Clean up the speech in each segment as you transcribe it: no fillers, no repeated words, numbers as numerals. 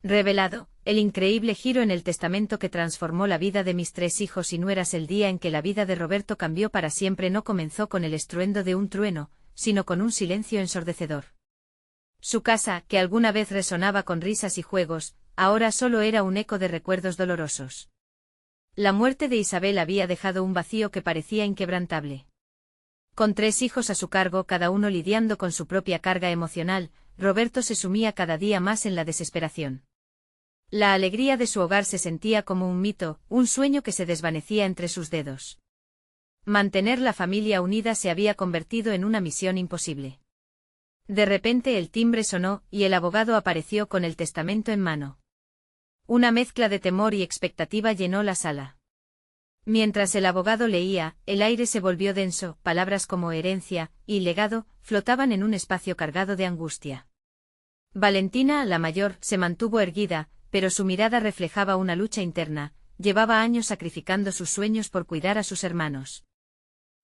Revelado, el increíble giro en el testamento que transformó la vida de mis 3 hijos y nueras. El día en que la vida de Roberto cambió para siempre no comenzó con el estruendo de un trueno, sino con un silencio ensordecedor. Su casa, que alguna vez resonaba con risas y juegos, ahora solo era un eco de recuerdos dolorosos. La muerte de Isabel había dejado un vacío que parecía inquebrantable. Con 3 hijos a su cargo, cada uno lidiando con su propia carga emocional, Roberto se sumía cada día más en la desesperación. La alegría de su hogar se sentía como un mito, un sueño que se desvanecía entre sus dedos. Mantener la familia unida se había convertido en una misión imposible. De repente el timbre sonó, y el abogado apareció con el testamento en mano. Una mezcla de temor y expectativa llenó la sala. Mientras el abogado leía, el aire se volvió denso, palabras como herencia y legado flotaban en un espacio cargado de angustia. Valentina, la mayor, se mantuvo erguida, pero su mirada reflejaba una lucha interna. Llevaba años sacrificando sus sueños por cuidar a sus hermanos.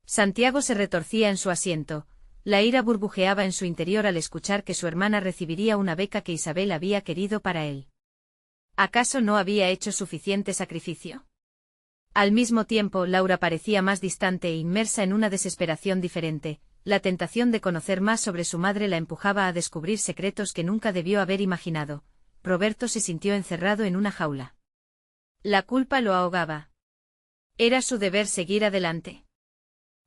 Santiago se retorcía en su asiento. La ira burbujeaba en su interior al escuchar que su hermana recibiría una beca que Isabel había querido para él. ¿Acaso no había hecho suficiente sacrificio? Al mismo tiempo, Laura parecía más distante e inmersa en una desesperación diferente. La tentación de conocer más sobre su madre la empujaba a descubrir secretos que nunca debió haber imaginado. Roberto se sintió encerrado en una jaula. La culpa lo ahogaba. ¿Era su deber seguir adelante?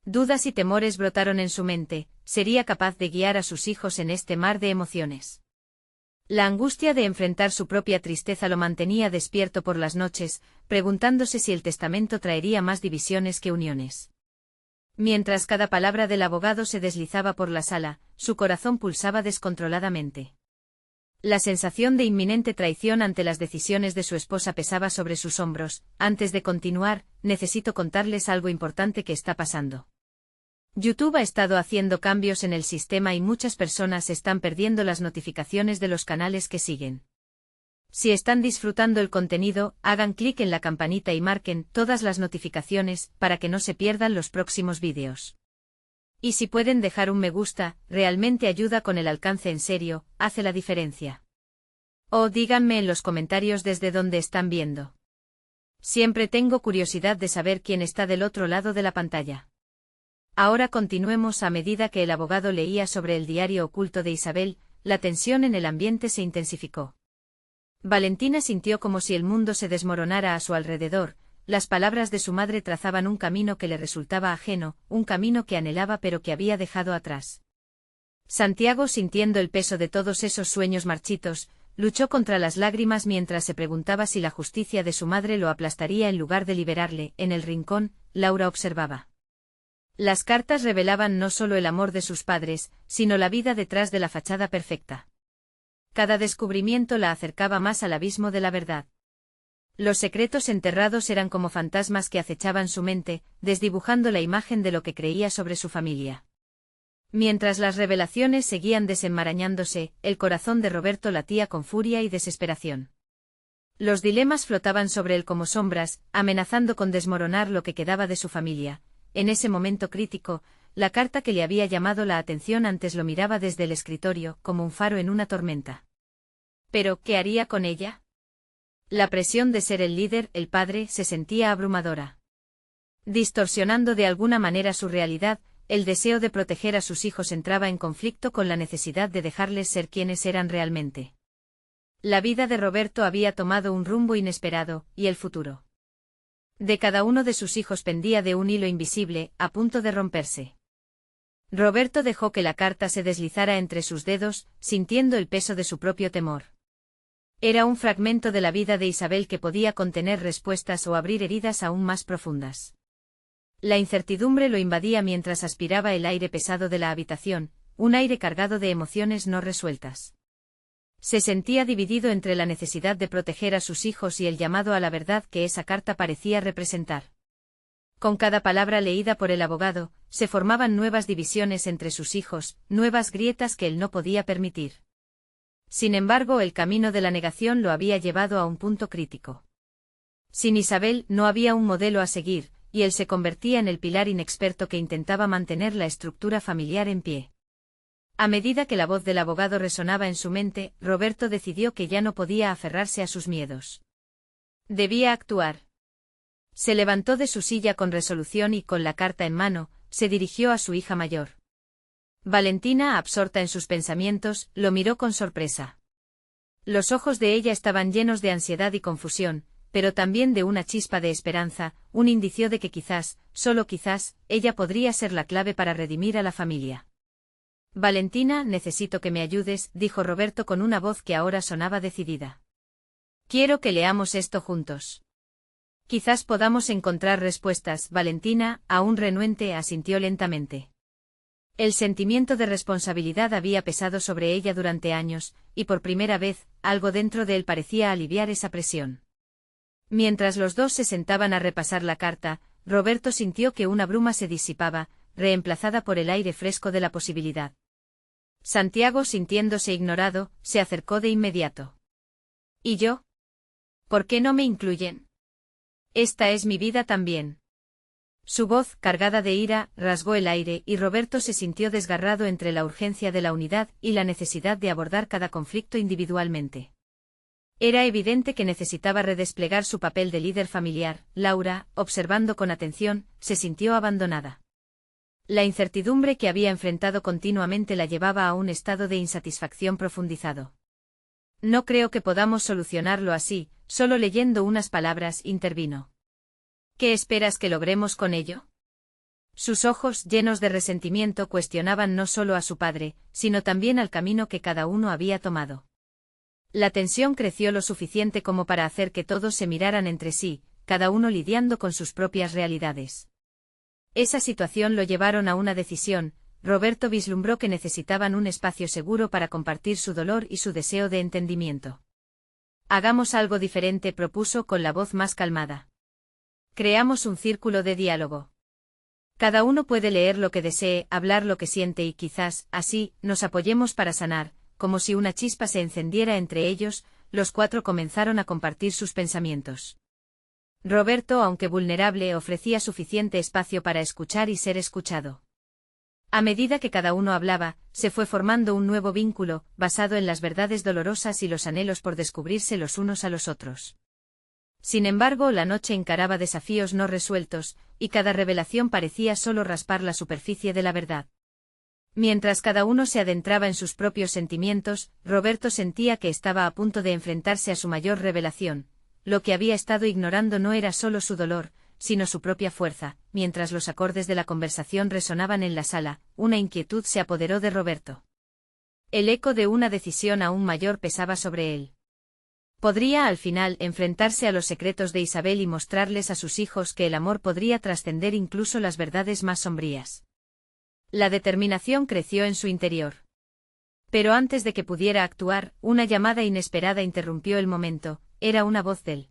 Dudas y temores brotaron en su mente. ¿Sería capaz de guiar a sus hijos en este mar de emociones? La angustia de enfrentar su propia tristeza lo mantenía despierto por las noches, preguntándose si el testamento traería más divisiones que uniones. Mientras cada palabra del abogado se deslizaba por la sala, su corazón pulsaba descontroladamente. La sensación de inminente traición ante las decisiones de su esposa pesaba sobre sus hombros. Antes de continuar, necesito contarles algo importante que está pasando. YouTube ha estado haciendo cambios en el sistema y muchas personas están perdiendo las notificaciones de los canales que siguen. Si están disfrutando el contenido, hagan clic en la campanita y marquen todas las notificaciones para que no se pierdan los próximos vídeos. Y si pueden dejar un me gusta, realmente ayuda con el alcance. En serio, hace la diferencia. O díganme en los comentarios desde dónde están viendo. Siempre tengo curiosidad de saber quién está del otro lado de la pantalla. Ahora continuemos. A medida que el abogado leía sobre el diario oculto de Isabel, la tensión en el ambiente se intensificó. Valentina sintió como si el mundo se desmoronara a su alrededor. Las palabras de su madre trazaban un camino que le resultaba ajeno, un camino que anhelaba pero que había dejado atrás. Santiago, sintiendo el peso de todos esos sueños marchitos, luchó contra las lágrimas mientras se preguntaba si la justicia de su madre lo aplastaría en lugar de liberarle. En el rincón, Laura observaba. Las cartas revelaban no solo el amor de sus padres, sino la vida detrás de la fachada perfecta. Cada descubrimiento la acercaba más al abismo de la verdad. Los secretos enterrados eran como fantasmas que acechaban su mente, desdibujando la imagen de lo que creía sobre su familia. Mientras las revelaciones seguían desenmarañándose, el corazón de Roberto latía con furia y desesperación. Los dilemas flotaban sobre él como sombras, amenazando con desmoronar lo que quedaba de su familia. En ese momento crítico, la carta que le había llamado la atención antes lo miraba desde el escritorio, como un faro en una tormenta. ¿Pero qué haría con ella? La presión de ser el líder, el padre, se sentía abrumadora. Distorsionando de alguna manera su realidad, el deseo de proteger a sus hijos entraba en conflicto con la necesidad de dejarles ser quienes eran realmente. La vida de Roberto había tomado un rumbo inesperado, y el futuro de cada uno de sus hijos pendía de un hilo invisible, a punto de romperse. Roberto dejó que la carta se deslizara entre sus dedos, sintiendo el peso de su propio temor. Era un fragmento de la vida de Isabel que podía contener respuestas o abrir heridas aún más profundas. La incertidumbre lo invadía mientras aspiraba el aire pesado de la habitación, un aire cargado de emociones no resueltas. Se sentía dividido entre la necesidad de proteger a sus hijos y el llamado a la verdad que esa carta parecía representar. Con cada palabra leída por el abogado, se formaban nuevas divisiones entre sus hijos, nuevas grietas que él no podía permitir. Sin embargo, el camino de la negación lo había llevado a un punto crítico. Sin Isabel no había un modelo a seguir, y él se convertía en el pilar inexperto que intentaba mantener la estructura familiar en pie. A medida que la voz del abogado resonaba en su mente, Roberto decidió que ya no podía aferrarse a sus miedos. Debía actuar. Se levantó de su silla con resolución y, con la carta en mano, se dirigió a su hija mayor. Valentina, absorta en sus pensamientos, lo miró con sorpresa. Los ojos de ella estaban llenos de ansiedad y confusión, pero también de una chispa de esperanza, un indicio de que quizás, solo quizás, ella podría ser la clave para redimir a la familia. Valentina, necesito que me ayudes, dijo Roberto con una voz que ahora sonaba decidida. Quiero que leamos esto juntos. Quizás podamos encontrar respuestas. Valentina, aún renuente, asintió lentamente. El sentimiento de responsabilidad había pesado sobre ella durante años, y por primera vez, algo dentro de él parecía aliviar esa presión. Mientras los dos se sentaban a repasar la carta, Roberto sintió que una bruma se disipaba, reemplazada por el aire fresco de la posibilidad. Santiago, sintiéndose ignorado, se acercó de inmediato. ¿Y yo? ¿Por qué no me incluyen? Esta es mi vida también. Su voz, cargada de ira, rasgó el aire y Roberto se sintió desgarrado entre la urgencia de la unidad y la necesidad de abordar cada conflicto individualmente. Era evidente que necesitaba redesplegar su papel de líder familiar. Laura, observando con atención, se sintió abandonada. La incertidumbre que había enfrentado continuamente la llevaba a un estado de insatisfacción profundizado. No creo que podamos solucionarlo así, solo leyendo unas palabras, intervino. ¿Qué esperas que logremos con ello? Sus ojos, llenos de resentimiento, cuestionaban no solo a su padre, sino también al camino que cada uno había tomado. La tensión creció lo suficiente como para hacer que todos se miraran entre sí, cada uno lidiando con sus propias realidades. Esa situación lo llevaron a una decisión. Roberto vislumbró que necesitaban un espacio seguro para compartir su dolor y su deseo de entendimiento. Hagamos algo diferente, propuso con la voz más calmada. Creamos un círculo de diálogo. Cada uno puede leer lo que desee, hablar lo que siente y quizás, así, nos apoyemos para sanar. Como si una chispa se encendiera entre ellos, los cuatro comenzaron a compartir sus pensamientos. Roberto, aunque vulnerable, ofrecía suficiente espacio para escuchar y ser escuchado. A medida que cada uno hablaba, se fue formando un nuevo vínculo, basado en las verdades dolorosas y los anhelos por descubrirse los unos a los otros. Sin embargo, la noche encaraba desafíos no resueltos, y cada revelación parecía solo raspar la superficie de la verdad. Mientras cada uno se adentraba en sus propios sentimientos, Roberto sentía que estaba a punto de enfrentarse a su mayor revelación. Lo que había estado ignorando no era solo su dolor, sino su propia fuerza. Mientras los acordes de la conversación resonaban en la sala, una inquietud se apoderó de Roberto. El eco de una decisión aún mayor pesaba sobre él. Podría al final enfrentarse a los secretos de Isabel y mostrarles a sus hijos que el amor podría trascender incluso las verdades más sombrías. La determinación creció en su interior. Pero antes de que pudiera actuar, una llamada inesperada interrumpió el momento. Era una voz del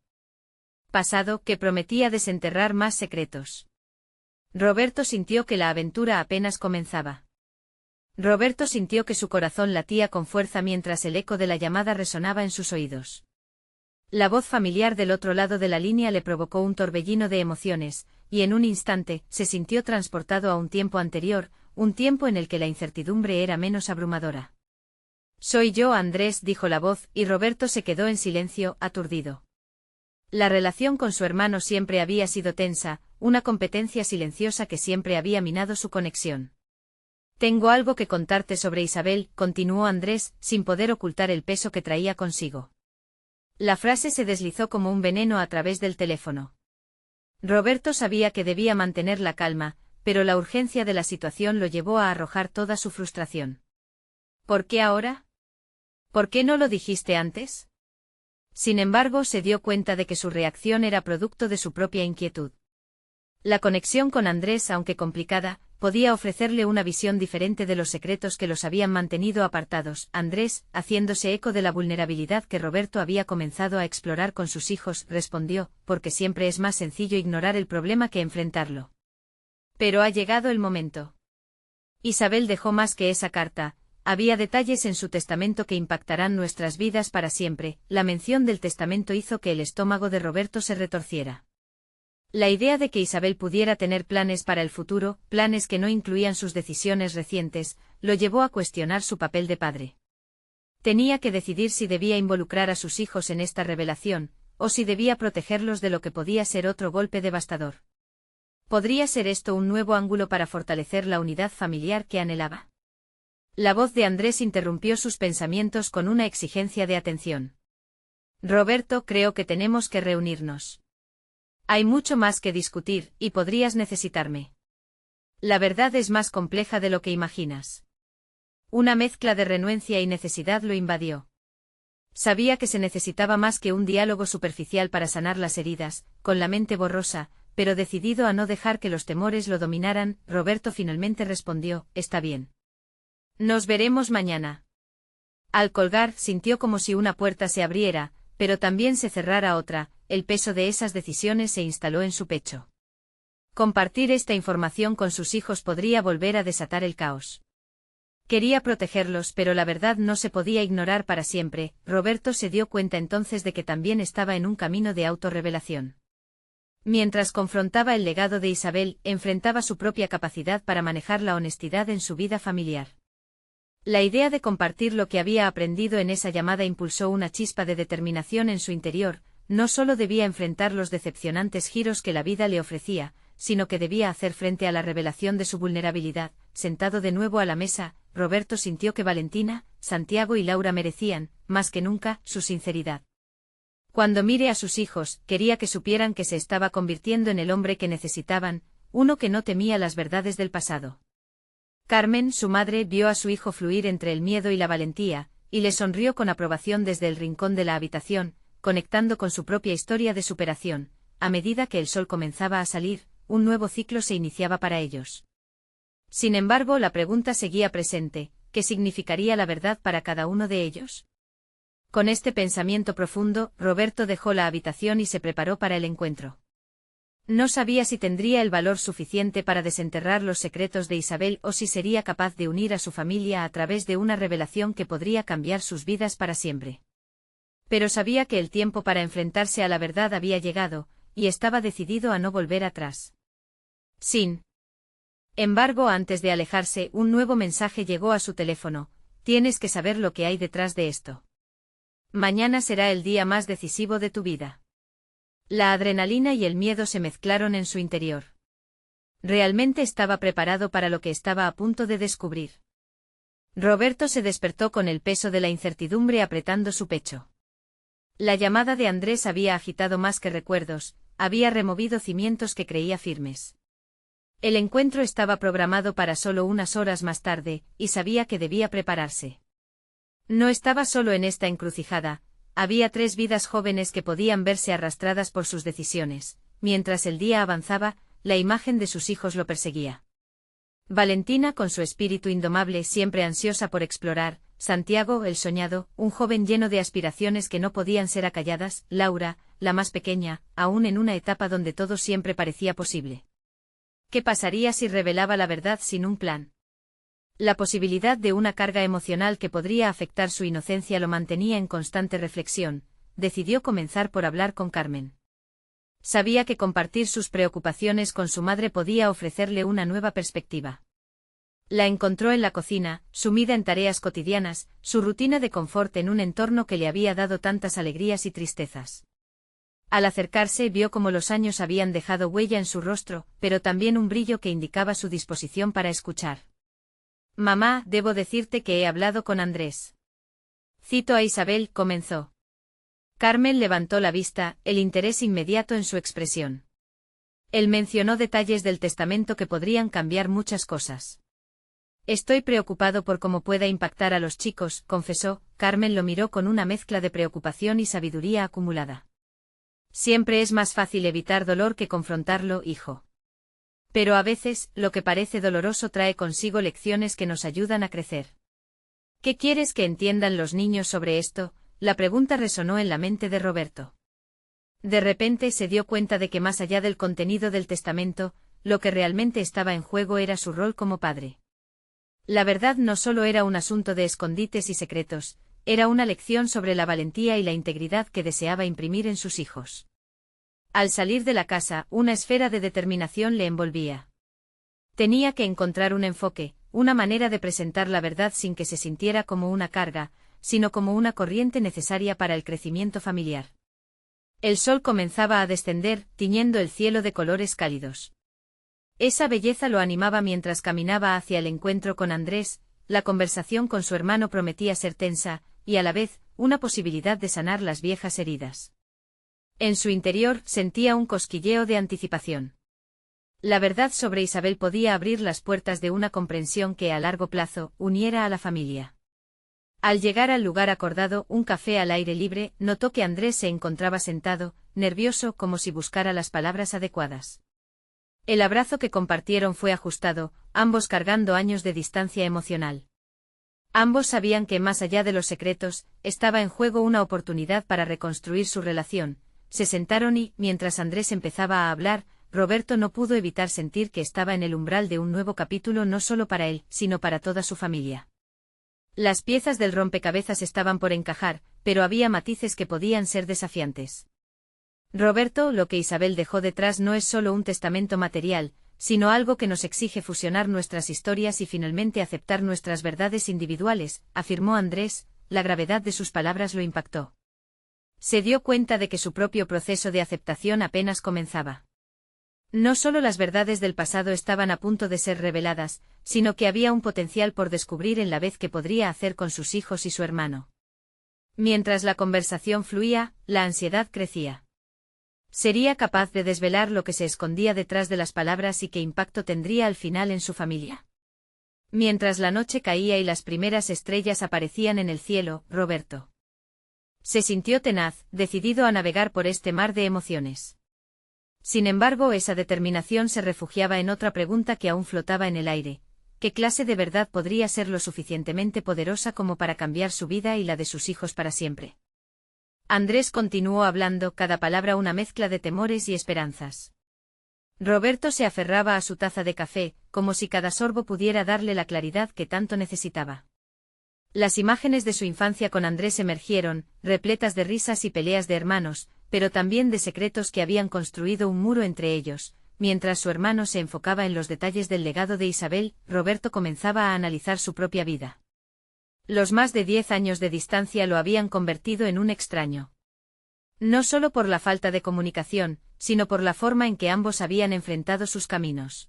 pasado que prometía desenterrar más secretos. Roberto sintió que la aventura apenas comenzaba. Roberto sintió que su corazón latía con fuerza mientras el eco de la llamada resonaba en sus oídos. La voz familiar del otro lado de la línea le provocó un torbellino de emociones, y en un instante, se sintió transportado a un tiempo anterior, un tiempo en el que la incertidumbre era menos abrumadora. Soy yo, Andrés, dijo la voz, y Roberto se quedó en silencio, aturdido. La relación con su hermano siempre había sido tensa, una competencia silenciosa que siempre había minado su conexión. Tengo algo que contarte sobre Isabel, continuó Andrés, sin poder ocultar el peso que traía consigo. La frase se deslizó como un veneno a través del teléfono. Roberto sabía que debía mantener la calma, pero la urgencia de la situación lo llevó a arrojar toda su frustración. ¿Por qué ahora? ¿Por qué no lo dijiste antes? Sin embargo, se dio cuenta de que su reacción era producto de su propia inquietud. La conexión con Andrés, aunque complicada, podía ofrecerle una visión diferente de los secretos que los habían mantenido apartados. Andrés, haciéndose eco de la vulnerabilidad que Roberto había comenzado a explorar con sus hijos, respondió, porque siempre es más sencillo ignorar el problema que enfrentarlo. Pero ha llegado el momento. Isabel dejó más que esa carta. Había detalles en su testamento que impactarán nuestras vidas para siempre. La mención del testamento hizo que el estómago de Roberto se retorciera. La idea de que Isabel pudiera tener planes para el futuro, planes que no incluían sus decisiones recientes, lo llevó a cuestionar su papel de padre. Tenía que decidir si debía involucrar a sus hijos en esta revelación, o si debía protegerlos de lo que podía ser otro golpe devastador. ¿Podría ser esto un nuevo ángulo para fortalecer la unidad familiar que anhelaba? La voz de Andrés interrumpió sus pensamientos con una exigencia de atención. Roberto, creo que tenemos que reunirnos. Hay mucho más que discutir, y podrías necesitarme. La verdad es más compleja de lo que imaginas. Una mezcla de renuencia y necesidad lo invadió. Sabía que se necesitaba más que un diálogo superficial para sanar las heridas, con la mente borrosa, pero decidido a no dejar que los temores lo dominaran, Roberto finalmente respondió, está bien. Nos veremos mañana. Al colgar, sintió como si una puerta se abriera, pero también se cerrara otra, el peso de esas decisiones se instaló en su pecho. Compartir esta información con sus hijos podría volver a desatar el caos. Quería protegerlos, pero la verdad no se podía ignorar para siempre. Roberto se dio cuenta entonces de que también estaba en un camino de autorrevelación. Mientras confrontaba el legado de Isabel, enfrentaba su propia capacidad para manejar la honestidad en su vida familiar. La idea de compartir lo que había aprendido en esa llamada impulsó una chispa de determinación en su interior. No solo debía enfrentar los decepcionantes giros que la vida le ofrecía, sino que debía hacer frente a la revelación de su vulnerabilidad. Sentado de nuevo a la mesa, Roberto sintió que Valentina, Santiago y Laura merecían, más que nunca, su sinceridad. Cuando mire a sus hijos, quería que supieran que se estaba convirtiendo en el hombre que necesitaban, uno que no temía las verdades del pasado. Carmen, su madre, vio a su hijo fluir entre el miedo y la valentía, y le sonrió con aprobación desde el rincón de la habitación, conectando con su propia historia de superación. A medida que el sol comenzaba a salir, un nuevo ciclo se iniciaba para ellos. Sin embargo, la pregunta seguía presente, ¿qué significaría la verdad para cada uno de ellos? Con este pensamiento profundo, Roberto dejó la habitación y se preparó para el encuentro. No sabía si tendría el valor suficiente para desenterrar los secretos de Isabel o si sería capaz de unir a su familia a través de una revelación que podría cambiar sus vidas para siempre. Pero sabía que el tiempo para enfrentarse a la verdad había llegado, y estaba decidido a no volver atrás. Sin embargo, antes de alejarse, un nuevo mensaje llegó a su teléfono: tienes que saber lo que hay detrás de esto. Mañana será el día más decisivo de tu vida. La adrenalina y el miedo se mezclaron en su interior. Realmente estaba preparado para lo que estaba a punto de descubrir. Roberto se despertó con el peso de la incertidumbre apretando su pecho. La llamada de Andrés había agitado más que recuerdos, había removido cimientos que creía firmes. El encuentro estaba programado para solo unas horas más tarde, y sabía que debía prepararse. No estaba solo en esta encrucijada, había 3 vidas jóvenes que podían verse arrastradas por sus decisiones. Mientras el día avanzaba, la imagen de sus hijos lo perseguía. Valentina, con su espíritu indomable, siempre ansiosa por explorar; Santiago, el soñado, un joven lleno de aspiraciones que no podían ser acalladas; Laura, la más pequeña, aún en una etapa donde todo siempre parecía posible. ¿Qué pasaría si revelaba la verdad sin un plan? La posibilidad de una carga emocional que podría afectar su inocencia lo mantenía en constante reflexión. Decidió comenzar por hablar con Carmen. Sabía que compartir sus preocupaciones con su madre podía ofrecerle una nueva perspectiva. La encontró en la cocina, sumida en tareas cotidianas, su rutina de confort en un entorno que le había dado tantas alegrías y tristezas. Al acercarse vio cómo los años habían dejado huella en su rostro, pero también un brillo que indicaba su disposición para escuchar. «Mamá, debo decirte que he hablado con Andrés». «Cito a Isabel», comenzó. Carmen levantó la vista, el interés inmediato en su expresión. Él mencionó detalles del testamento que podrían cambiar muchas cosas. «Estoy preocupado por cómo pueda impactar a los chicos», confesó. Carmen lo miró con una mezcla de preocupación y sabiduría acumulada. «Siempre es más fácil evitar dolor que confrontarlo, hijo. Pero a veces, lo que parece doloroso trae consigo lecciones que nos ayudan a crecer». «¿Qué quieres que entiendan los niños sobre esto?», la pregunta resonó en la mente de Roberto. De repente se dio cuenta de que más allá del contenido del testamento, lo que realmente estaba en juego era su rol como padre. La verdad no solo era un asunto de escondites y secretos, era una lección sobre la valentía y la integridad que deseaba imprimir en sus hijos. Al salir de la casa, una esfera de determinación le envolvía. Tenía que encontrar un enfoque, una manera de presentar la verdad sin que se sintiera como una carga, sino como una corriente necesaria para el crecimiento familiar. El sol comenzaba a descender, tiñendo el cielo de colores cálidos. Esa belleza lo animaba mientras caminaba hacia el encuentro con Andrés. La conversación con su hermano prometía ser tensa, y a la vez, una posibilidad de sanar las viejas heridas. En su interior sentía un cosquilleo de anticipación. La verdad sobre Isabel podía abrir las puertas de una comprensión que a largo plazo uniera a la familia. Al llegar al lugar acordado, un café al aire libre, notó que Andrés se encontraba sentado, nervioso como si buscara las palabras adecuadas. El abrazo que compartieron fue ajustado, ambos cargando años de distancia emocional. Ambos sabían que más allá de los secretos, estaba en juego una oportunidad para reconstruir su relación. Se sentaron y, mientras Andrés empezaba a hablar, Roberto no pudo evitar sentir que estaba en el umbral de un nuevo capítulo no solo para él, sino para toda su familia. Las piezas del rompecabezas estaban por encajar, pero había matices que podían ser desafiantes. Roberto, lo que Isabel dejó detrás no es solo un testamento material, sino algo que nos exige fusionar nuestras historias y finalmente aceptar nuestras verdades individuales, afirmó Andrés. La gravedad de sus palabras lo impactó. Se dio cuenta de que su propio proceso de aceptación apenas comenzaba. No solo las verdades del pasado estaban a punto de ser reveladas, sino que había un potencial por descubrir en la vez que podría hacer con sus hijos y su hermano. Mientras la conversación fluía, la ansiedad crecía. ¿Sería capaz de desvelar lo que se escondía detrás de las palabras y qué impacto tendría al final en su familia? Mientras la noche caía y las primeras estrellas aparecían en el cielo, Roberto se sintió tenaz, decidido a navegar por este mar de emociones. Sin embargo, esa determinación se refugiaba en otra pregunta que aún flotaba en el aire: ¿qué clase de verdad podría ser lo suficientemente poderosa como para cambiar su vida y la de sus hijos para siempre? Andrés continuó hablando, cada palabra una mezcla de temores y esperanzas. Roberto se aferraba a su taza de café, como si cada sorbo pudiera darle la claridad que tanto necesitaba. Las imágenes de su infancia con Andrés emergieron, repletas de risas y peleas de hermanos, pero también de secretos que habían construido un muro entre ellos. Mientras su hermano se enfocaba en los detalles del legado de Isabel, Roberto comenzaba a analizar su propia vida. Los más de 10 años de distancia lo habían convertido en un extraño. No solo por la falta de comunicación, sino por la forma en que ambos habían enfrentado sus caminos.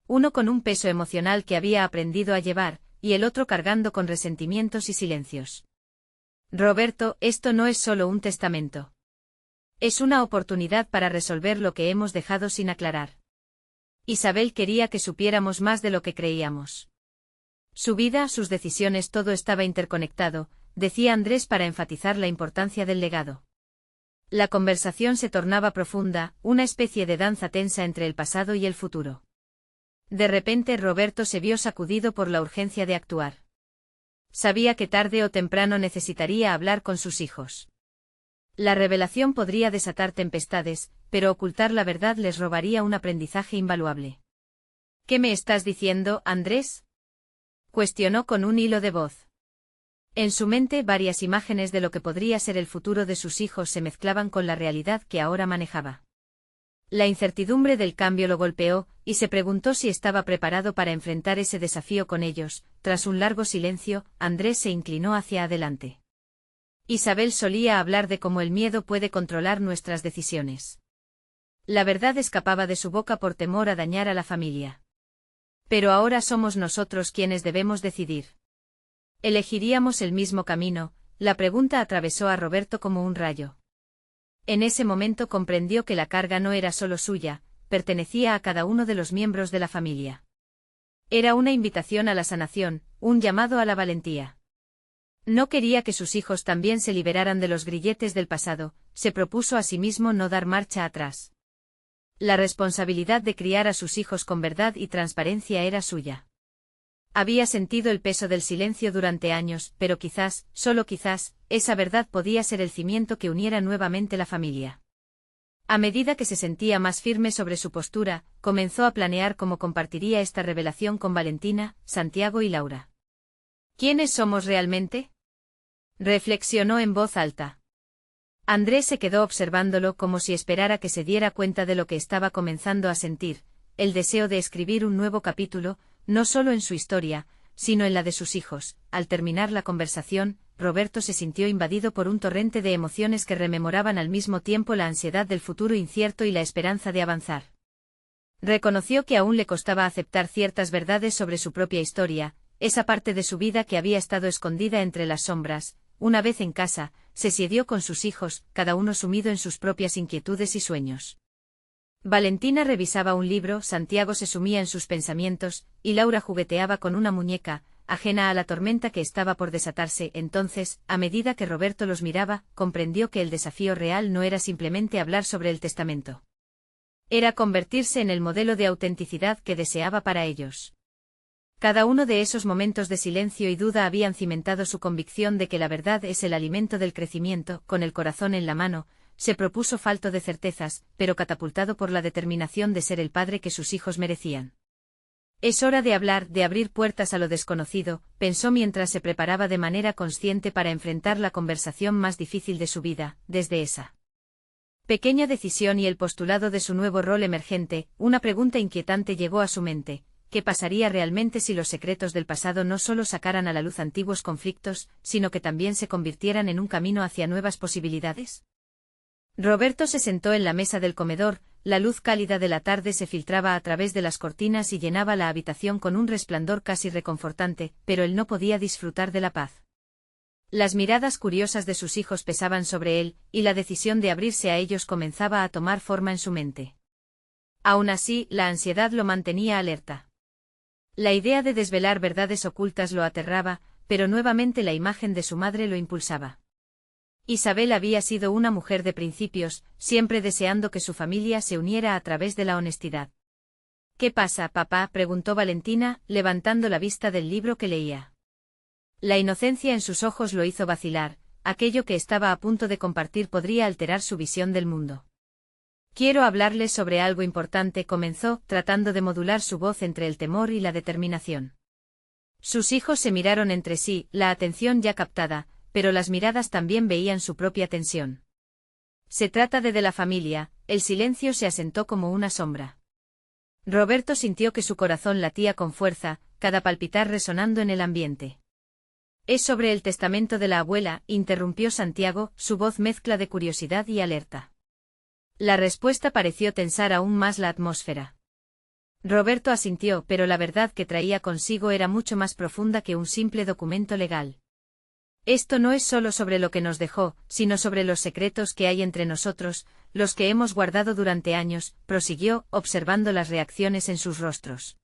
Uno con un peso emocional que había aprendido a llevar, y el otro cargando con resentimientos y silencios. Roberto, esto no es solo un testamento. Es una oportunidad para resolver lo que hemos dejado sin aclarar. Isabel quería que supiéramos más de lo que creíamos. Su vida, sus decisiones, todo estaba interconectado, decía Andrés para enfatizar la importancia del legado. La conversación se tornaba profunda, una especie de danza tensa entre el pasado y el futuro. De repente Roberto se vio sacudido por la urgencia de actuar. Sabía que tarde o temprano necesitaría hablar con sus hijos. La revelación podría desatar tempestades, pero ocultar la verdad les robaría un aprendizaje invaluable. ¿Qué me estás diciendo, Andrés?, cuestionó con un hilo de voz. En su mente varias imágenes de lo que podría ser el futuro de sus hijos se mezclaban con la realidad que ahora manejaba. La incertidumbre del cambio lo golpeó, y se preguntó si estaba preparado para enfrentar ese desafío con ellos. Tras un largo silencio, Andrés se inclinó hacia adelante. Isabel solía hablar de cómo el miedo puede controlar nuestras decisiones. La verdad escapaba de su boca por temor a dañar a la familia. Pero ahora somos nosotros quienes debemos decidir. ¿Elegiríamos el mismo camino? La pregunta atravesó a Roberto como un rayo. En ese momento comprendió que la carga no era solo suya, pertenecía a cada uno de los miembros de la familia. Era una invitación a la sanación, un llamado a la valentía. No quería que sus hijos también se liberaran de los grilletes del pasado, se propuso a sí mismo no dar marcha atrás. La responsabilidad de criar a sus hijos con verdad y transparencia era suya. Había sentido el peso del silencio durante años, pero quizás, solo quizás, esa verdad podía ser el cimiento que uniera nuevamente la familia. A medida que se sentía más firme sobre su postura, comenzó a planear cómo compartiría esta revelación con Valentina, Santiago y Laura. ¿Quiénes somos realmente?, reflexionó en voz alta. Andrés se quedó observándolo como si esperara que se diera cuenta de lo que estaba comenzando a sentir, el deseo de escribir un nuevo capítulo, no solo en su historia, sino en la de sus hijos. Al terminar la conversación, Roberto se sintió invadido por un torrente de emociones que rememoraban al mismo tiempo la ansiedad del futuro incierto y la esperanza de avanzar. Reconoció que aún le costaba aceptar ciertas verdades sobre su propia historia, esa parte de su vida que había estado escondida entre las sombras. Una vez en casa, se sedió con sus hijos, cada uno sumido en sus propias inquietudes y sueños. Valentina revisaba un libro, Santiago se sumía en sus pensamientos, y Laura jugueteaba con una muñeca, ajena a la tormenta que estaba por desatarse. Entonces, a medida que Roberto los miraba, comprendió que el desafío real no era simplemente hablar sobre el testamento. Era convertirse en el modelo de autenticidad que deseaba para ellos. Cada uno de esos momentos de silencio y duda habían cimentado su convicción de que la verdad es el alimento del crecimiento. Con el corazón en la mano, se propuso falto de certezas, pero catapultado por la determinación de ser el padre que sus hijos merecían. Es hora de hablar, de abrir puertas a lo desconocido, pensó mientras se preparaba de manera consciente para enfrentar la conversación más difícil de su vida. Desde esa pequeña decisión y el postulado de su nuevo rol emergente, una pregunta inquietante llegó a su mente: ¿qué pasaría realmente si los secretos del pasado no solo sacaran a la luz antiguos conflictos, sino que también se convirtieran en un camino hacia nuevas posibilidades? Roberto se sentó en la mesa del comedor, la luz cálida de la tarde se filtraba a través de las cortinas y llenaba la habitación con un resplandor casi reconfortante, pero él no podía disfrutar de la paz. Las miradas curiosas de sus hijos pesaban sobre él, y la decisión de abrirse a ellos comenzaba a tomar forma en su mente. Aún así, la ansiedad lo mantenía alerta. La idea de desvelar verdades ocultas lo aterraba, pero nuevamente la imagen de su madre lo impulsaba. Isabel había sido una mujer de principios, siempre deseando que su familia se uniera a través de la honestidad. ¿Qué pasa, papá?, preguntó Valentina, levantando la vista del libro que leía. La inocencia en sus ojos lo hizo vacilar, aquello que estaba a punto de compartir podría alterar su visión del mundo. Quiero hablarles sobre algo importante, comenzó, tratando de modular su voz entre el temor y la determinación. Sus hijos se miraron entre sí, la atención ya captada, pero las miradas también veían su propia tensión. Se trata de la familia. El silencio se asentó como una sombra. Roberto sintió que su corazón latía con fuerza, cada palpitar resonando en el ambiente. Es sobre el testamento de la abuela, interrumpió Santiago, su voz mezcla de curiosidad y alerta. La respuesta pareció tensar aún más la atmósfera. Roberto asintió, pero la verdad que traía consigo era mucho más profunda que un simple documento legal. Esto no es solo sobre lo que nos dejó, sino sobre los secretos que hay entre nosotros, los que hemos guardado durante años, prosiguió, observando las reacciones en sus rostros.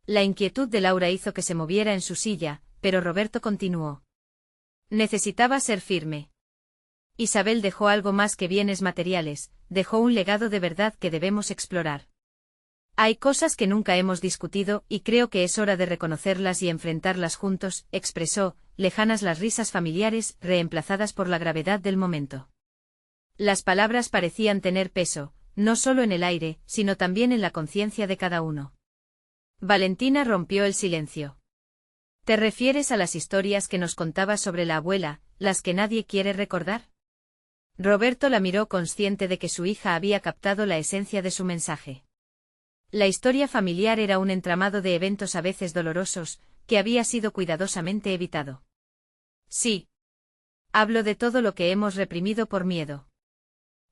La inquietud de Laura hizo que se moviera en su silla, pero Roberto continuó. Necesitaba ser firme. Isabel dejó algo más que bienes materiales, dejó un legado de verdad que debemos explorar. Hay cosas que nunca hemos discutido, y creo que es hora de reconocerlas y enfrentarlas juntos, expresó, lejanas las risas familiares, reemplazadas por la gravedad del momento. Las palabras parecían tener peso, no solo en el aire, sino también en la conciencia de cada uno. Valentina rompió el silencio. ¿Te refieres a las historias que nos contabas sobre la abuela, las que nadie quiere recordar? Roberto la miró, consciente de que su hija había captado la esencia de su mensaje. La historia familiar era un entramado de eventos a veces dolorosos, que había sido cuidadosamente evitado. Sí. Hablo de todo lo que hemos reprimido por miedo.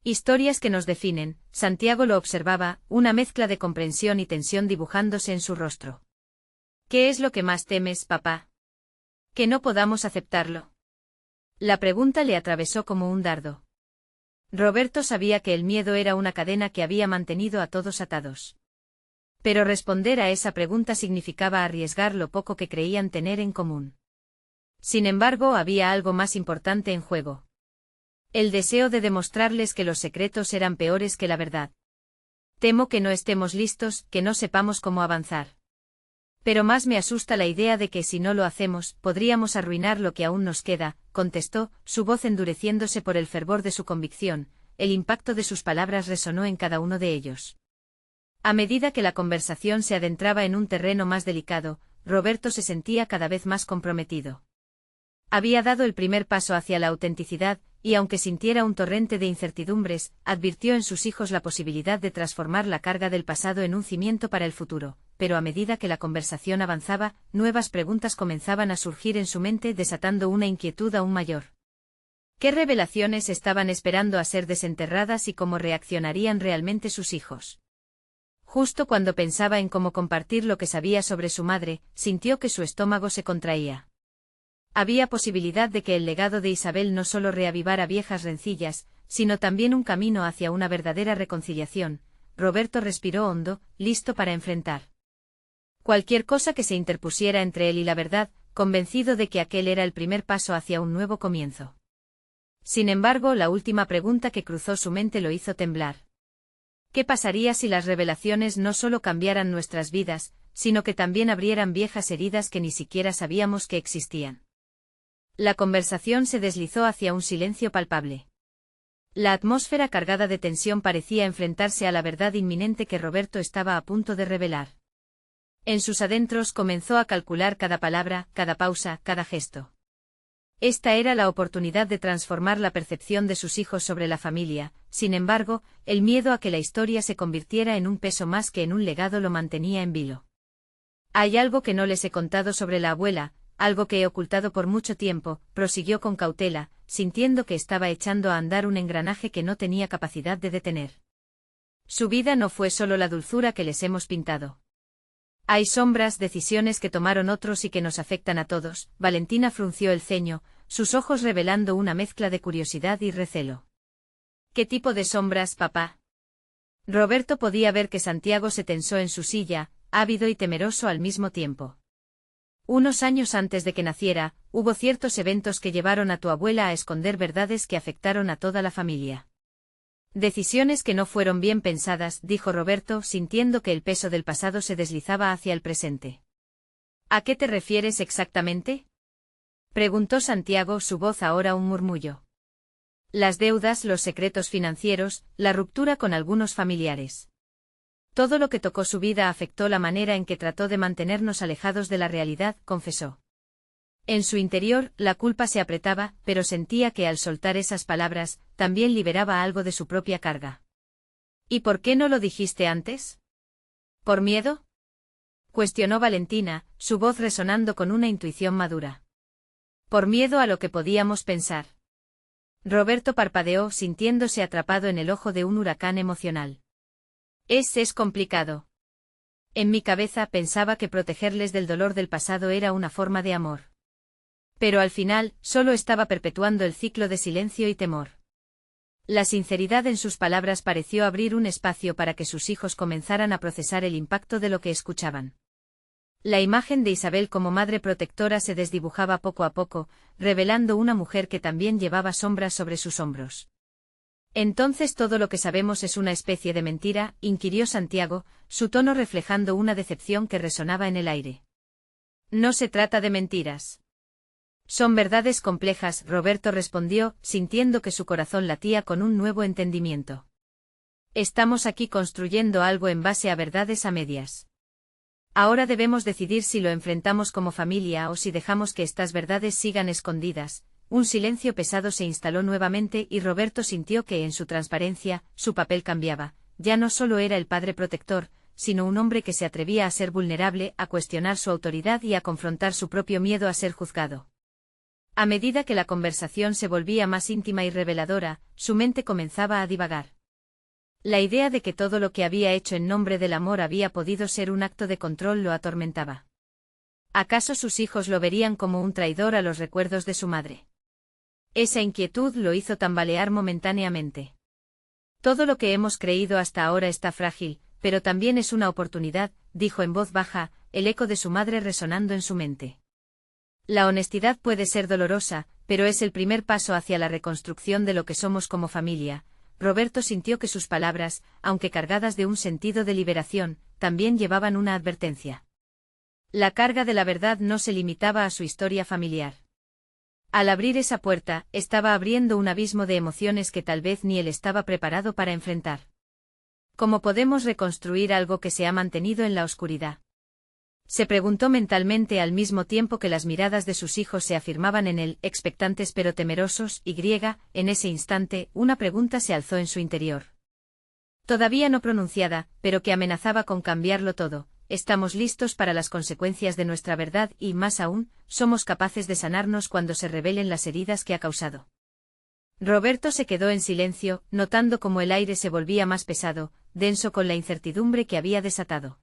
Historias que nos definen. Santiago lo observaba, una mezcla de comprensión y tensión dibujándose en su rostro. ¿Qué es lo que más temes, papá? Que no podamos aceptarlo. La pregunta le atravesó como un dardo. Roberto sabía que el miedo era una cadena que había mantenido a todos atados. Pero responder a esa pregunta significaba arriesgar lo poco que creían tener en común. Sin embargo, había algo más importante en juego. El deseo de demostrarles que los secretos eran peores que la verdad. Temo que no estemos listos, que no sepamos cómo avanzar. Pero más me asusta la idea de que si no lo hacemos, podríamos arruinar lo que aún nos queda, contestó, su voz endureciéndose por el fervor de su convicción. El impacto de sus palabras resonó en cada uno de ellos. A medida que la conversación se adentraba en un terreno más delicado, Roberto se sentía cada vez más comprometido. Había dado el primer paso hacia la autenticidad, y aunque sintiera un torrente de incertidumbres, advirtió en sus hijos la posibilidad de transformar la carga del pasado en un cimiento para el futuro. pero a medida que la conversación avanzaba, nuevas preguntas comenzaban a surgir en su mente, desatando una inquietud aún mayor. ¿Qué revelaciones estaban esperando a ser desenterradas y cómo reaccionarían realmente sus hijos? Justo cuando pensaba en cómo compartir lo que sabía sobre su madre, sintió que su estómago se contraía. Había posibilidad de que el legado de Isabel no solo reavivara viejas rencillas, sino también un camino hacia una verdadera reconciliación. Roberto respiró hondo, listo para enfrentar cualquier cosa que se interpusiera entre él y la verdad, convencido de que aquel era el primer paso hacia un nuevo comienzo. Sin embargo, la última pregunta que cruzó su mente lo hizo temblar. ¿Qué pasaría si las revelaciones no solo cambiaran nuestras vidas, sino que también abrieran viejas heridas que ni siquiera sabíamos que existían? La conversación se deslizó hacia un silencio palpable. La atmósfera cargada de tensión parecía enfrentarse a la verdad inminente que Roberto estaba a punto de revelar. En sus adentros comenzó a calcular cada palabra, cada pausa, cada gesto. Esta era la oportunidad de transformar la percepción de sus hijos sobre la familia. Sin embargo, el miedo a que la historia se convirtiera en un peso más que en un legado lo mantenía en vilo. Hay algo que no les he contado sobre la abuela, algo que he ocultado por mucho tiempo, prosiguió con cautela, sintiendo que estaba echando a andar un engranaje que no tenía capacidad de detener. Su vida no fue solo la dulzura que les hemos pintado. Hay sombras, decisiones que tomaron otros y que nos afectan a todos. Valentina frunció el ceño, sus ojos revelando una mezcla de curiosidad y recelo. ¿Qué tipo de sombras, papá? Roberto podía ver que Santiago se tensó en su silla, ávido y temeroso al mismo tiempo. Unos años antes de que naciera, hubo ciertos eventos que llevaron a tu abuela a esconder verdades que afectaron a toda la familia. Decisiones que no fueron bien pensadas, dijo Roberto, sintiendo que el peso del pasado se deslizaba hacia el presente. ¿A qué te refieres exactamente? Preguntó Santiago, su voz ahora un murmullo. Las deudas, los secretos financieros, la ruptura con algunos familiares. Todo lo que tocó su vida afectó la manera en que trató de mantenernos alejados de la realidad, confesó. En su interior, la culpa se apretaba, pero sentía que al soltar esas palabras, también liberaba algo de su propia carga. ¿Y por qué no lo dijiste antes? ¿Por miedo? Cuestionó Valentina, su voz resonando con una intuición madura. Por miedo a lo que podíamos pensar. Roberto parpadeó, sintiéndose atrapado en el ojo de un huracán emocional. Es complicado. En mi cabeza pensaba que protegerles del dolor del pasado era una forma de amor. Pero al final, solo estaba perpetuando el ciclo de silencio y temor. La sinceridad en sus palabras pareció abrir un espacio para que sus hijos comenzaran a procesar el impacto de lo que escuchaban. La imagen de Isabel como madre protectora se desdibujaba poco a poco, revelando una mujer que también llevaba sombras sobre sus hombros. ¿Entonces todo lo que sabemos es una especie de mentira?, inquirió Santiago, su tono reflejando una decepción que resonaba en el aire. No se trata de mentiras. Son verdades complejas, Roberto respondió, sintiendo que su corazón latía con un nuevo entendimiento. Estamos aquí construyendo algo en base a verdades a medias. Ahora debemos decidir si lo enfrentamos como familia o si dejamos que estas verdades sigan escondidas. Un silencio pesado se instaló nuevamente y Roberto sintió que en su transparencia, su papel cambiaba. Ya no solo era el padre protector, sino un hombre que se atrevía a ser vulnerable, a cuestionar su autoridad y a confrontar su propio miedo a ser juzgado. A medida que la conversación se volvía más íntima y reveladora, su mente comenzaba a divagar. La idea de que todo lo que había hecho en nombre del amor había podido ser un acto de control lo atormentaba. ¿Acaso sus hijos lo verían como un traidor a los recuerdos de su madre? Esa inquietud lo hizo tambalear momentáneamente. Todo lo que hemos creído hasta ahora está frágil, pero también es una oportunidad, dijo en voz baja, el eco de su madre resonando en su mente. La honestidad puede ser dolorosa, pero es el primer paso hacia la reconstrucción de lo que somos como familia. Roberto sintió que sus palabras, aunque cargadas de un sentido de liberación, también llevaban una advertencia. La carga de la verdad no se limitaba a su historia familiar. Al abrir esa puerta, estaba abriendo un abismo de emociones que tal vez ni él estaba preparado para enfrentar. ¿Cómo podemos reconstruir algo que se ha mantenido en la oscuridad? Se preguntó mentalmente al mismo tiempo que las miradas de sus hijos se afirmaban en él, expectantes pero temerosos, en ese instante, una pregunta se alzó en su interior. Todavía no pronunciada, pero que amenazaba con cambiarlo todo. estamos listos para las consecuencias de nuestra verdad y, más aún, somos capaces de sanarnos cuando se revelen las heridas que ha causado. Roberto se quedó en silencio, notando cómo el aire se volvía más pesado, denso con la incertidumbre que había desatado.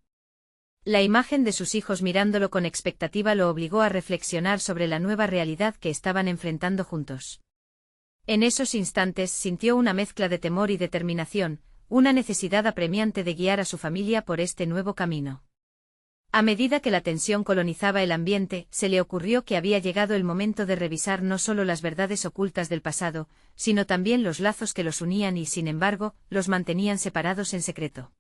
La imagen de sus hijos mirándolo con expectativa lo obligó a reflexionar sobre la nueva realidad que estaban enfrentando juntos. En esos instantes sintió una mezcla de temor y determinación, una necesidad apremiante de guiar a su familia por este nuevo camino. A medida que la tensión colonizaba el ambiente, se le ocurrió que había llegado el momento de revisar no solo las verdades ocultas del pasado, sino también los lazos que los unían y, sin embargo, los mantenían separados en secreto.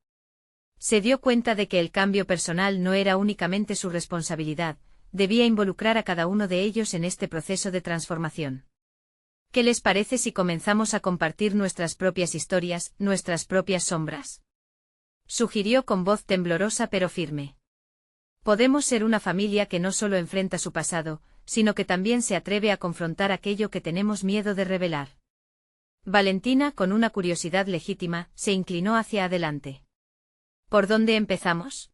Se dio cuenta de que el cambio personal no era únicamente su responsabilidad, debía involucrar a cada uno de ellos en este proceso de transformación. ¿Qué les parece si comenzamos a compartir nuestras propias historias, nuestras propias sombras? Sugirió con voz temblorosa pero firme. Podemos ser una familia que no solo enfrenta su pasado, sino que también se atreve a confrontar aquello que tenemos miedo de revelar. Valentina, con una curiosidad legítima, se inclinó hacia adelante. ¿Por dónde empezamos?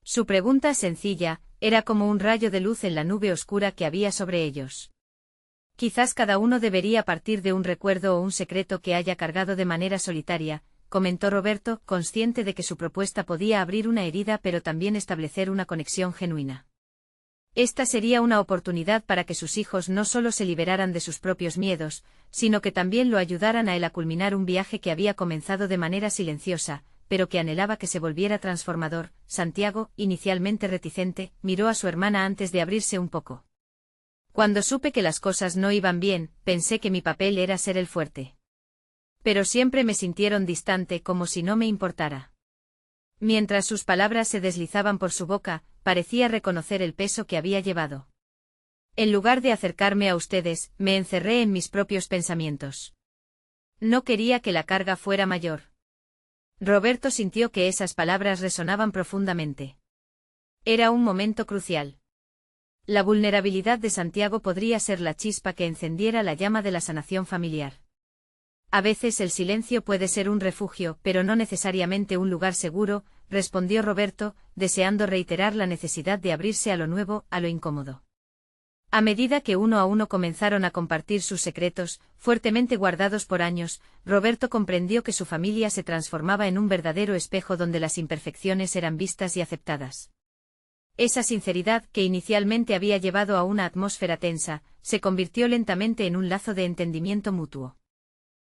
Su pregunta sencilla, era como un rayo de luz en la nube oscura que había sobre ellos. Quizás cada uno debería partir de un recuerdo o un secreto que haya cargado de manera solitaria, comentó Roberto, consciente de que su propuesta podía abrir una herida pero también establecer una conexión genuina. Esta sería una oportunidad para que sus hijos no solo se liberaran de sus propios miedos, sino que también lo ayudaran a él a culminar un viaje que había comenzado de manera silenciosa, pero que anhelaba que se volviera transformador. Santiago, inicialmente reticente, miró a su hermana antes de abrirse un poco. Cuando supe que las cosas no iban bien, pensé que mi papel era ser el fuerte. Pero siempre me sintieron distante, como si no me importara. Mientras sus palabras se deslizaban por su boca, parecía reconocer el peso que había llevado. En lugar de acercarme a ustedes, me encerré en mis propios pensamientos. No quería que la carga fuera mayor. Roberto sintió que esas palabras resonaban profundamente. Era un momento crucial. La vulnerabilidad de Santiago podría ser la chispa que encendiera la llama de la sanación familiar. A veces el silencio puede ser un refugio, pero no necesariamente un lugar seguro, respondió Roberto, deseando reiterar la necesidad de abrirse a lo nuevo, a lo incómodo. A medida que uno a uno comenzaron a compartir sus secretos, fuertemente guardados por años, Roberto comprendió que su familia se transformaba en un verdadero espejo donde las imperfecciones eran vistas y aceptadas. Esa sinceridad, que inicialmente había llevado a una atmósfera tensa, se convirtió lentamente en un lazo de entendimiento mutuo.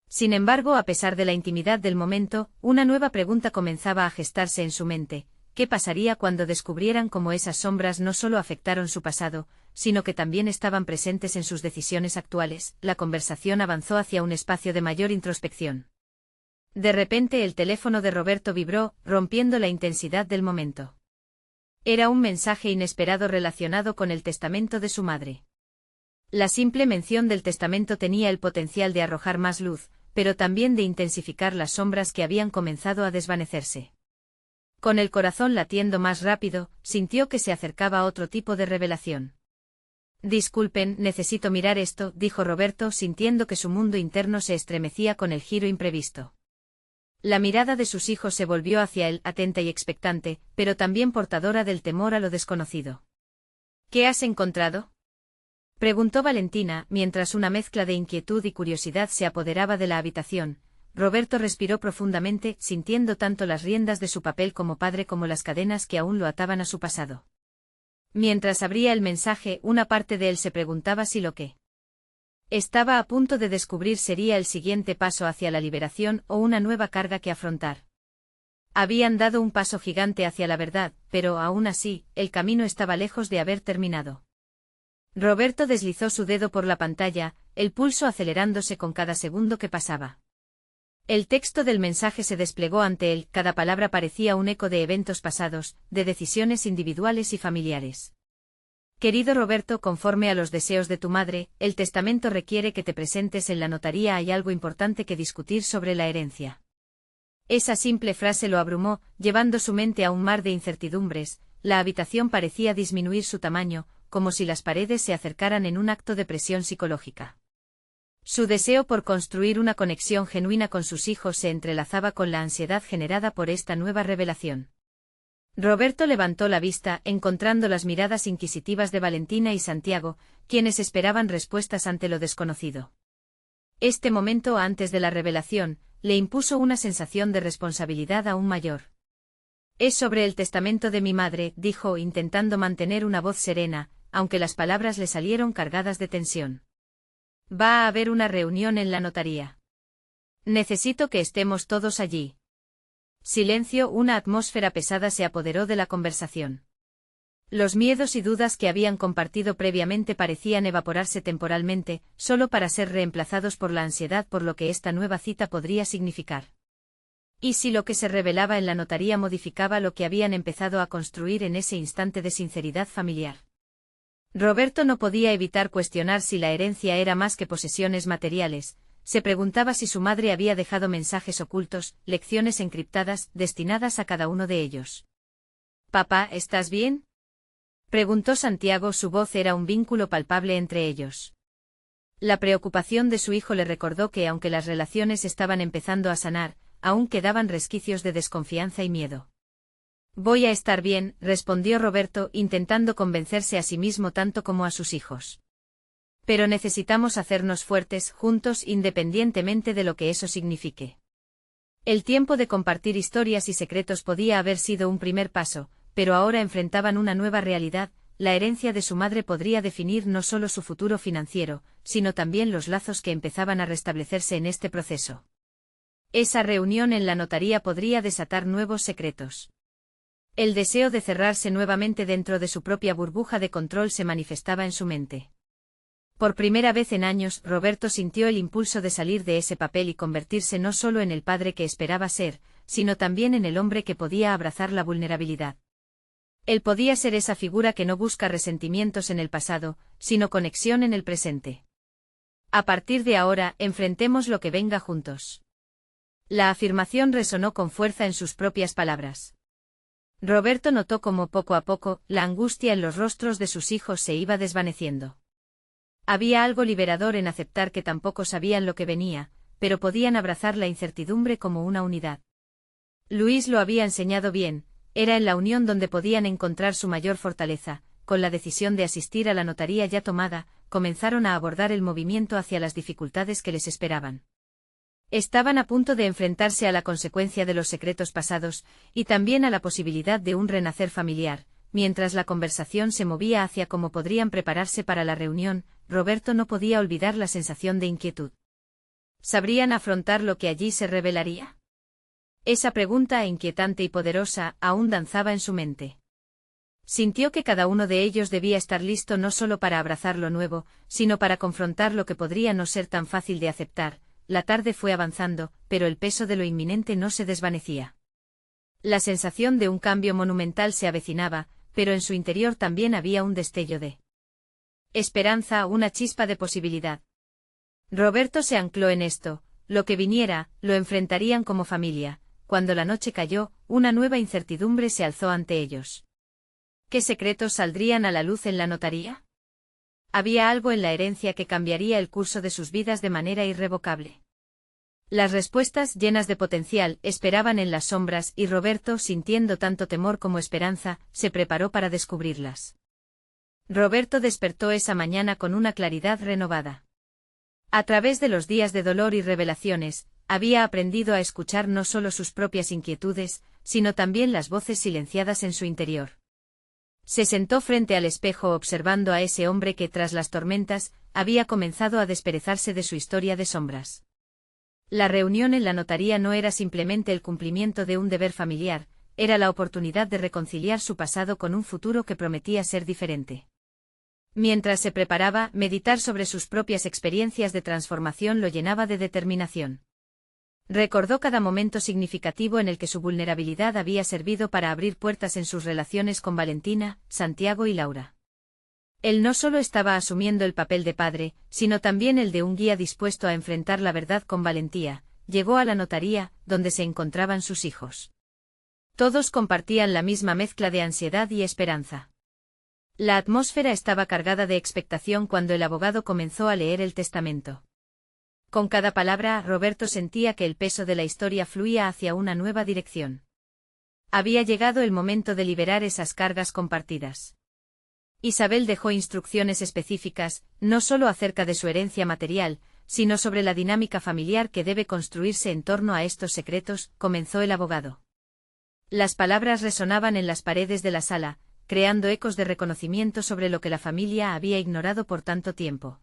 Sin embargo, a pesar de la intimidad del momento, una nueva pregunta comenzaba a gestarse en su mente: ¿qué pasaría cuando descubrieran cómo esas sombras no solo afectaron su pasado, sino que también estaban presentes en sus decisiones actuales? La conversación avanzó hacia un espacio de mayor introspección. De repente el teléfono de Roberto vibró, rompiendo la intensidad del momento. Era un mensaje inesperado relacionado con el testamento de su madre. La simple mención del testamento tenía el potencial de arrojar más luz, pero también de intensificar las sombras que habían comenzado a desvanecerse. Con el corazón latiendo más rápido, sintió que se acercaba otro tipo de revelación. Disculpen, necesito mirar esto, dijo Roberto, sintiendo que su mundo interno se estremecía con el giro imprevisto. La mirada de sus hijos se volvió hacia él, atenta y expectante, pero también portadora del temor a lo desconocido. ¿Qué has encontrado?, preguntó Valentina, mientras una mezcla de inquietud y curiosidad se apoderaba de la habitación. Roberto respiró profundamente, sintiendo tanto las riendas de su papel como padre como las cadenas que aún lo ataban a su pasado. Mientras abría el mensaje, una parte de él se preguntaba si lo que estaba a punto de descubrir sería el siguiente paso hacia la liberación o una nueva carga que afrontar. Habían dado un paso gigante hacia la verdad, pero aún así, el camino estaba lejos de haber terminado. Roberto deslizó su dedo por la pantalla, el pulso acelerándose con cada segundo que pasaba. El texto del mensaje se desplegó ante él, cada palabra parecía un eco de eventos pasados, de decisiones individuales y familiares. Querido Roberto, conforme a los deseos de tu madre, el testamento requiere que te presentes en la notaría. Hay algo importante que discutir sobre la herencia. Esa simple frase lo abrumó, llevando su mente a un mar de incertidumbres. La habitación parecía disminuir su tamaño, como si las paredes se acercaran en un acto de presión psicológica. Su deseo por construir una conexión genuina con sus hijos se entrelazaba con la ansiedad generada por esta nueva revelación. Roberto levantó la vista, encontrando las miradas inquisitivas de Valentina y Santiago, quienes esperaban respuestas ante lo desconocido. Este momento antes de la revelación, le impuso una sensación de responsabilidad aún mayor. Es sobre el testamento de mi madre, dijo, intentando mantener una voz serena, aunque las palabras le salieron cargadas de tensión. Va a haber una reunión en la notaría. Necesito que estemos todos allí. Silencio, una atmósfera pesada se apoderó de la conversación. Los miedos y dudas que habían compartido previamente parecían evaporarse temporalmente, solo para ser reemplazados por la ansiedad por lo que esta nueva cita podría significar. ¿Y si lo que se revelaba en la notaría modificaba lo que habían empezado a construir en ese instante de sinceridad familiar? Roberto no podía evitar cuestionar si la herencia era más que posesiones materiales. Se preguntaba si su madre había dejado mensajes ocultos, lecciones encriptadas, destinadas a cada uno de ellos. «Papá, ¿estás bien?», preguntó Santiago, su voz era un vínculo palpable entre ellos. La preocupación de su hijo le recordó que aunque las relaciones estaban empezando a sanar, aún quedaban resquicios de desconfianza y miedo. «Voy a estar bien», respondió Roberto, intentando convencerse a sí mismo tanto como a sus hijos. «Pero necesitamos hacernos fuertes juntos independientemente de lo que eso signifique». El tiempo de compartir historias y secretos podía haber sido un primer paso, pero ahora enfrentaban una nueva realidad. La herencia de su madre podría definir no solo su futuro financiero, sino también los lazos que empezaban a restablecerse en este proceso. Esa reunión en la notaría podría desatar nuevos secretos. El deseo de cerrarse nuevamente dentro de su propia burbuja de control se manifestaba en su mente. Por primera vez en años, Roberto sintió el impulso de salir de ese papel y convertirse no solo en el padre que esperaba ser, sino también en el hombre que podía abrazar la vulnerabilidad. Él podía ser esa figura que no busca resentimientos en el pasado, sino conexión en el presente. A partir de ahora, enfrentemos lo que venga juntos. La afirmación resonó con fuerza en sus propias palabras. Roberto notó cómo poco a poco, la angustia en los rostros de sus hijos se iba desvaneciendo. Había algo liberador en aceptar que tampoco sabían lo que venía, pero podían abrazar la incertidumbre como una unidad. Luis lo había enseñado bien, era en la unión donde podían encontrar su mayor fortaleza. Con la decisión de asistir a la notaría ya tomada, comenzaron a abordar el movimiento hacia las dificultades que les esperaban. Estaban a punto de enfrentarse a la consecuencia de los secretos pasados, y también a la posibilidad de un renacer familiar. Mientras la conversación se movía hacia cómo podrían prepararse para la reunión, Roberto no podía olvidar la sensación de inquietud. ¿Sabrían afrontar lo que allí se revelaría? Esa pregunta inquietante y poderosa aún danzaba en su mente. Sintió que cada uno de ellos debía estar listo no solo para abrazar lo nuevo, sino para confrontar lo que podría no ser tan fácil de aceptar. La tarde fue avanzando, pero el peso de lo inminente no se desvanecía. La sensación de un cambio monumental se avecinaba, pero en su interior también había un destello de esperanza, una chispa de posibilidad. Roberto se ancló en esto, lo que viniera, lo enfrentarían como familia. Cuando la noche cayó, una nueva incertidumbre se alzó ante ellos. ¿Qué secretos saldrían a la luz en la notaría? Había algo en la herencia que cambiaría el curso de sus vidas de manera irrevocable. Las respuestas, llenas de potencial, esperaban en las sombras y Roberto, sintiendo tanto temor como esperanza, se preparó para descubrirlas. Roberto despertó esa mañana con una claridad renovada. A través de los días de dolor y revelaciones, había aprendido a escuchar no solo sus propias inquietudes, sino también las voces silenciadas en su interior. Se sentó frente al espejo observando a ese hombre que tras las tormentas, había comenzado a desperezarse de su historia de sombras. La reunión en la notaría no era simplemente el cumplimiento de un deber familiar, era la oportunidad de reconciliar su pasado con un futuro que prometía ser diferente. Mientras se preparaba, meditar sobre sus propias experiencias de transformación lo llenaba de determinación. Recordó cada momento significativo en el que su vulnerabilidad había servido para abrir puertas en sus relaciones con Valentina, Santiago y Laura. Él no solo estaba asumiendo el papel de padre, sino también el de un guía dispuesto a enfrentar la verdad con valentía. Llegó a la notaría, donde se encontraban sus hijos. Todos compartían la misma mezcla de ansiedad y esperanza. La atmósfera estaba cargada de expectación cuando el abogado comenzó a leer el testamento. Con cada palabra, Roberto sentía que el peso de la historia fluía hacia una nueva dirección. Había llegado el momento de liberar esas cargas compartidas. Isabel dejó instrucciones específicas, no solo acerca de su herencia material, sino sobre la dinámica familiar que debe construirse en torno a estos secretos, comenzó el abogado. Las palabras resonaban en las paredes de la sala, creando ecos de reconocimiento sobre lo que la familia había ignorado por tanto tiempo.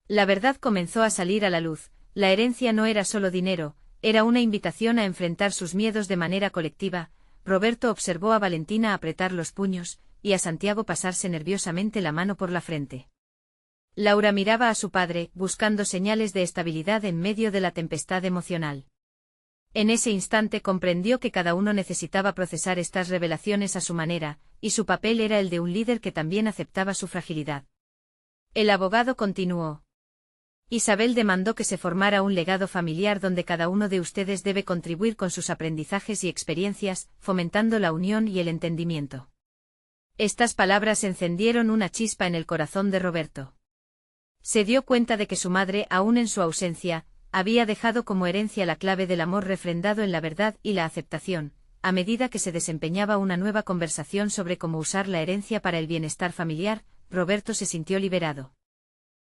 La verdad comenzó a salir a la luz, la herencia no era solo dinero, era una invitación a enfrentar sus miedos de manera colectiva. Roberto observó a Valentina apretar los puños, y a Santiago pasarse nerviosamente la mano por la frente. Laura miraba a su padre, buscando señales de estabilidad en medio de la tempestad emocional. En ese instante comprendió que cada uno necesitaba procesar estas revelaciones a su manera, y su papel era el de un líder que también aceptaba su fragilidad. El abogado continuó. Isabel demandó que se formara un legado familiar donde cada uno de ustedes debe contribuir con sus aprendizajes y experiencias, fomentando la unión y el entendimiento. Estas palabras encendieron una chispa en el corazón de Roberto. Se dio cuenta de que su madre, aún en su ausencia, había dejado como herencia la clave del amor refrendado en la verdad y la aceptación. A medida que se desempeñaba una nueva conversación sobre cómo usar la herencia para el bienestar familiar, Roberto se sintió liberado.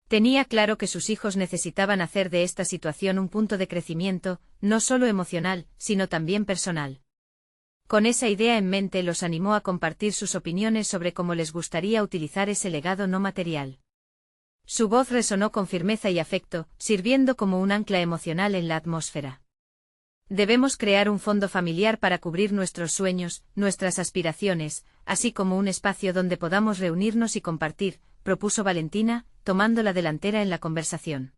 Tenía claro que sus hijos necesitaban hacer de esta situación un punto de crecimiento, no solo emocional, sino también personal. Con esa idea en mente los animó a compartir sus opiniones sobre cómo les gustaría utilizar ese legado no material. Su voz resonó con firmeza y afecto, sirviendo como un ancla emocional en la atmósfera. Debemos crear un fondo familiar para cubrir nuestros sueños, nuestras aspiraciones, así como un espacio donde podamos reunirnos y compartir, propuso Valentina, tomando la delantera en la conversación.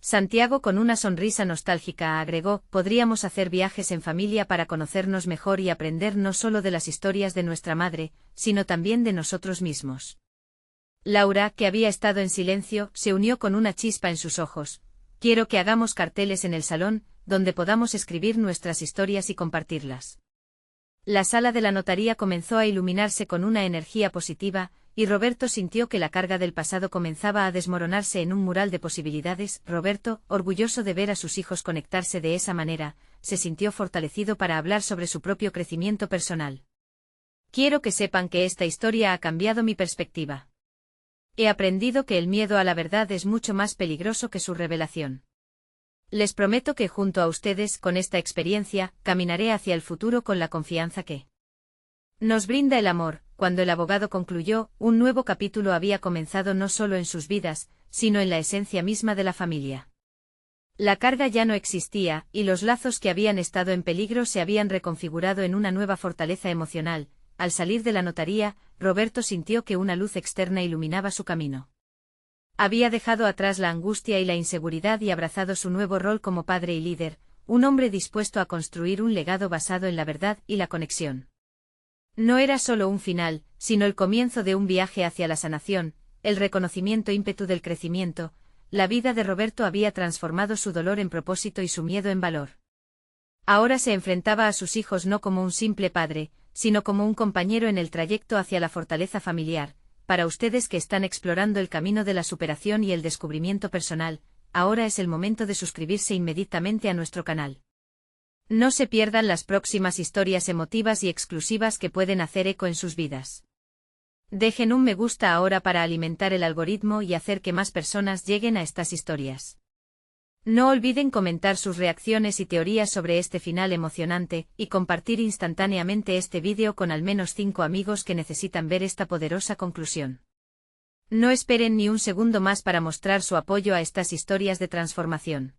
Santiago con una sonrisa nostálgica agregó, podríamos hacer viajes en familia para conocernos mejor y aprender no solo de las historias de nuestra madre, sino también de nosotros mismos. Laura, que había estado en silencio, se unió con una chispa en sus ojos. Quiero que hagamos carteles en el salón, donde podamos escribir nuestras historias y compartirlas. La sala de la notaría comenzó a iluminarse con una energía positiva, y Roberto sintió que la carga del pasado comenzaba a desmoronarse en un mural de posibilidades. Roberto, orgulloso de ver a sus hijos conectarse de esa manera, se sintió fortalecido para hablar sobre su propio crecimiento personal. Quiero que sepan que esta historia ha cambiado mi perspectiva. He aprendido que el miedo a la verdad es mucho más peligroso que su revelación. Les prometo que junto a ustedes, con esta experiencia, caminaré hacia el futuro con la confianza que nos brinda el amor. Cuando el abogado concluyó, un nuevo capítulo había comenzado no solo en sus vidas, sino en la esencia misma de la familia. La carga ya no existía, y los lazos que habían estado en peligro se habían reconfigurado en una nueva fortaleza emocional. Al salir de la notaría, Roberto sintió que una luz externa iluminaba su camino. Había dejado atrás la angustia y la inseguridad y abrazado su nuevo rol como padre y líder, un hombre dispuesto a construir un legado basado en la verdad y la conexión. No era solo un final, sino el comienzo de un viaje hacia la sanación, el reconocimiento ímpetu del crecimiento. La vida de Roberto había transformado su dolor en propósito y su miedo en valor. Ahora se enfrentaba a sus hijos no como un simple padre, sino como un compañero en el trayecto hacia la fortaleza familiar. Para ustedes que están explorando el camino de la superación y el descubrimiento personal, ahora es el momento de suscribirse inmediatamente a nuestro canal. No se pierdan las próximas historias emotivas y exclusivas que pueden hacer eco en sus vidas. Dejen un me gusta ahora para alimentar el algoritmo y hacer que más personas lleguen a estas historias. No olviden comentar sus reacciones y teorías sobre este final emocionante, y compartir instantáneamente este vídeo con al menos 5 amigos que necesitan ver esta poderosa conclusión. No esperen ni un segundo más para mostrar su apoyo a estas historias de transformación.